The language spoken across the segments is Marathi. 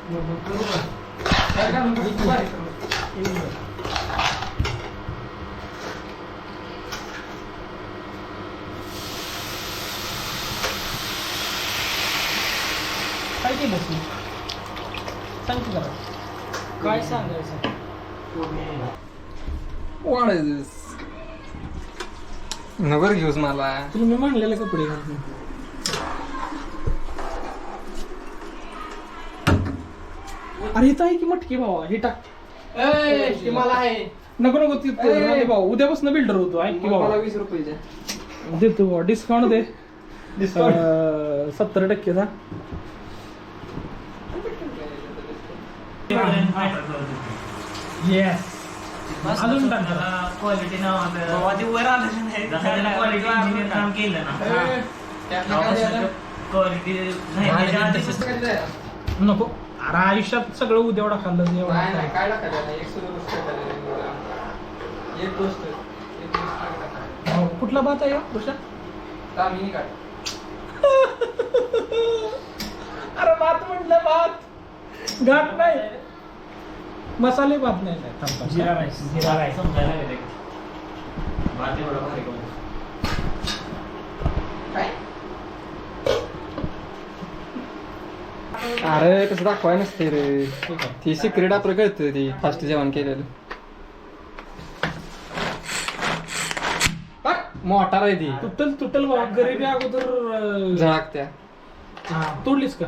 काय केलं सांग की जरा काय सांगायचं What is this? नगर घेऊस मला तुला मी म्हणलेले कपडे घालून अरे इथं आहे की मटकी भावा हे टाक मला आहे नको नको ती भाऊ उद्यापासून बिल्डर होतो ऐक की भावा 20 रुपये देतो भाऊ डिस्काउंट दे 70% चा येस अजून क्वालिटी वर आलं क्वालिटी इंजिनियर काम केलं ना क्वालिटी नको अरे आयुष्यात सगळं उद्या खाल्लं काय एक गोष्ट कुठला भात आहे दुसरा अरे भात म्हटलं भात घाट नाही मसाले भात नाही जिरा राईस समजायला गेले भात एवढा भारी अरे कसं दाखवाय नसते रे ती सिक्रेट आपलं कळतं ती फास्ट जेवण केलेलं मोठार आहे ती तुटल भाऊ गरिबी अगोदर झळकत्या तोडलीस का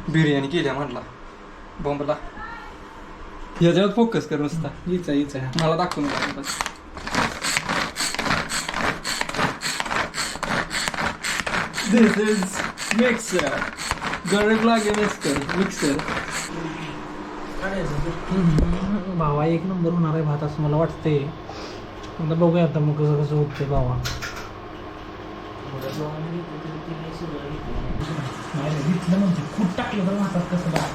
बिर्याणी केल्या म्हटला बॉम्बला ह्याच्यावर फोकस कर नुसता हीच आहे मला दाखवून टाक बस दिस इज मिक्सर गरज लागे मिक्सर भावा एक नंबर होणार आहे भात असं मला वाटतंय आता बघूया आता मग कसं कसं होतंय भावा घेतलं म्हणजे खूप टाकलं तर भातात कसं बघा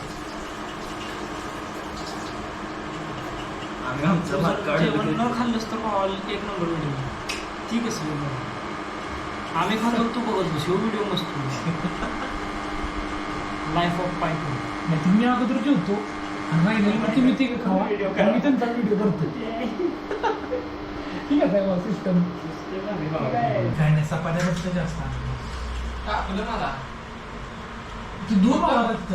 जेवण न खाल्लंच तर एक नंबर व्हिडिओ ती कसं आम्ही खातो तू बघत बसू व्हिडिओ मस्त लाईफ ऑफ पाईप नाही तुम्ही अगोदर जेवतो आणि राहिलेलं मग तुम्ही ते खावा मी त्यांचा व्हिडिओ करतो ठीक आहे सिस्टम काय नाही सपाट्या फक्त जास्त मला तू दूर मला फक्त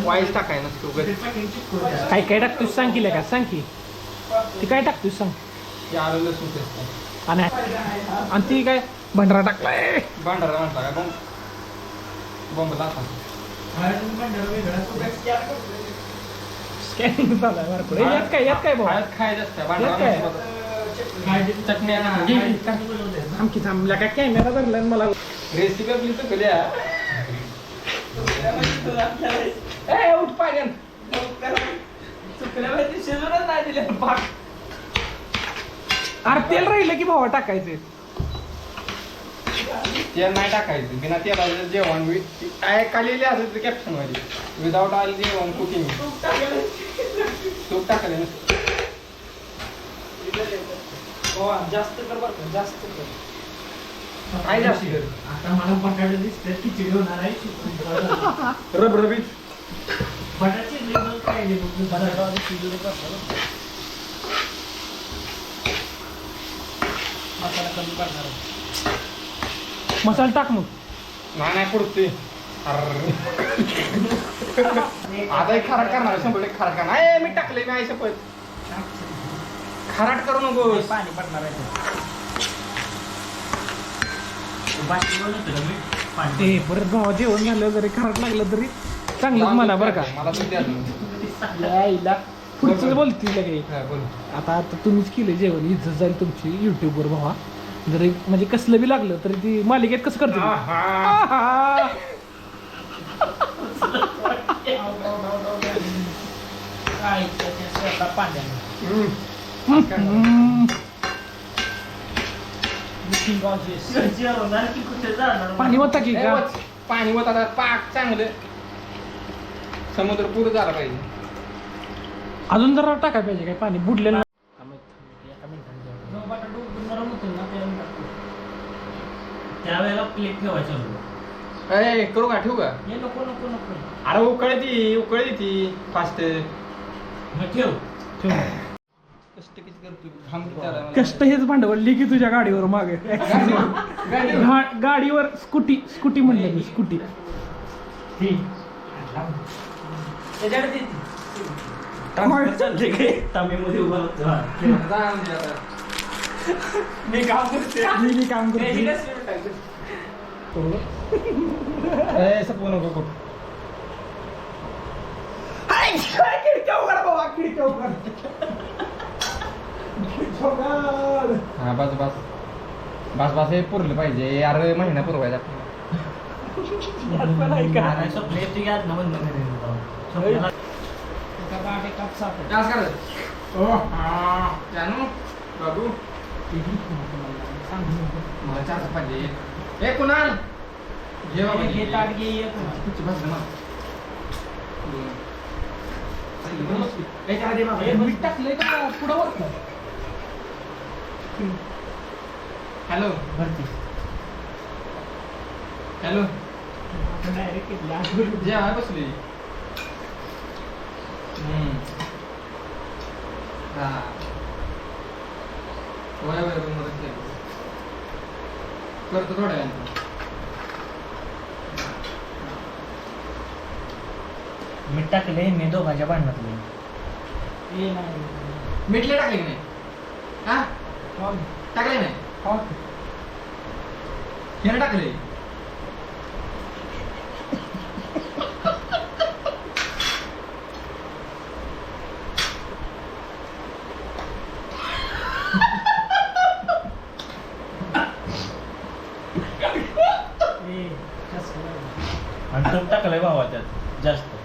वाईस टाकाय नसतो काय काय टाकतोस सांग की का सांग की ती काय टाकतोस सांग आणि ती काय भंडारा टाकलाय भांडारा म्हटला काय बॉम्बला आता स्कॅनिंग चालू आहे बरं यात काय भाऊ खायचं असतं यात भांडारा चटणी आमकी थांबल्या काय कॅमेरा धरला मला रेसिपी आपली तर करूया उठ पाहिजे शिजूनच नाही दिले अरे तेल राहिलं की भावा टाकायचे तेल नाही टाकायचं बिना तेलाचं जेवण खाली असं कॅप्शन मध्ये विदाउट ऑइल जेवण कुकिंग तूप टाकले जास्त कर बरं का जास्त कर काय जास्त आता मला बटाटे दिसतात खिचडी होणार आहे रबरबीत बटाटे काय बटाटा शिजून मसाला कमी करणार मसाला टाक मग नाही पुढते आता एक खराट करणार 100% खराट करणार मी टाकले मी शपथ खराट करू नको पाणी पडणार आहे ते परत भावा जेवण झालं जरी खराट लागलं तरी चांगलं मला बरं का मला पण द्या यायला पुढचं बोलतील काही बोल आता तुम्हीच केलं जेवण इज्जत जाईल तुमची युट्यूबवर भावा जरी म्हणजे कसलं बी लागलं तरी ती मालिकेत कसं करते जेवणार की कुठे जाणार पाणी होता की ए, का वच. पाणी होत आता पाक चांगलं समुद्र पुरं झाला पाहिजे. अजून जरा टाकाय पाहिजे काय पाणी बुडलेलं त्यावेळेला प्लेट ठेवायचं ए करू का ठेवू का? हे नको नको नको अरे उकळी ती फास्ट. मग ठेव ठेव. कष्ट किती करतो घाम किती आला मला. कष्ट हेच भांडवल की तुझ्या गाडीवर मागे गाडी- गाडीवर स्कूटी म्हणलं मी स्कूटी त्याच्याकडे दे. ट्रान्सफर चालते काय तांब्यामध्ये उभा राहतो. हा. जा आमच्या आता. मी काम करते मी काम करते ए सपवू नको खूप. हा बस बस बस बस हे पुरलं पाहिजे यार महिना पुरवायचा नाही, स्वप्न येते की आज ना बंद करेल. स्वप्नाला डान्स कर. ओ हा जानू बाबू मला चहा पाहिजे. ए कुणाल घे बाबा हे ताट घे ये पुन्हा. तुझी भाषा ना. ए चहा दे बाबा. मीठ टाकलंय का पुढं वर हॅलो भरती. हॅलो जेवाय बसली. हा वय मदत केली करतो थोड्या वेळानं. मीठ टाकले मी दोघांच्या भांडणातले. मिठले टाकले की नाही? हा टाकले नाही यानं टाकले. आणि तूप टाकलंय भावा त्यात जास्त.